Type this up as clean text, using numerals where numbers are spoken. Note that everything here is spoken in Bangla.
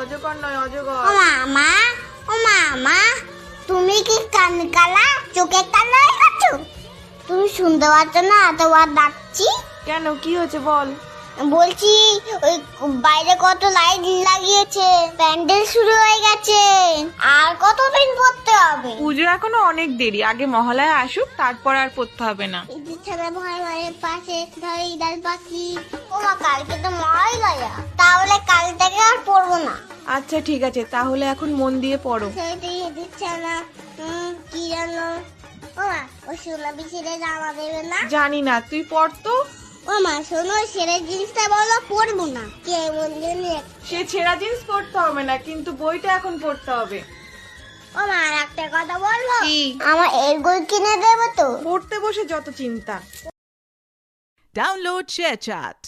অজগর নয়, অজগর। ও মামা, তুমি কি কান কালা, চোখে কালা হয়ে গেছো? তুমি শুনতে পাচ্ছ না এতবার ডাকছি? কেন, কি হয়েছে বল। বলছি ওই বাইরে কত লাইট লাগিয়েছে, প্যান্ডেল শুরু হয়ে গেছে, আর কতদিন পড়তে হবে? পুজো এখনো অনেক দেরি, আগে মহালয়া আসুক, তারপর আর পড়তে হবে না। ঈদের ছাড়া ঘরের পাশে ধরে ঈদাল পাখি। ওমা, কালকে তো মহালয়া, তাহলে কাল থেকে আর পড়বো না। আচ্ছা ঠিক আছে, তাহলে এখন মন দিয়ে পড়ো। ঈদের ছাড়া কি জানো? ওমা, ও সোনাবি ছেড়ে জামা দেবে না? জানি না, তুই পড় তো। ওমা শোনো, ছেড়ে জিনিসটা বলো, পড়বো না। কেমন জানি। সে ছেঁড়া জিন্স পড়তে হবে না, কিন্তু বইটা এখন পড়তে হবে। ওমা, আর একটা কথা বলবো? কি? আমার এর বই কিনে দেবে তো? পড়তে বসে যত চিন্তা। Download ShareChat.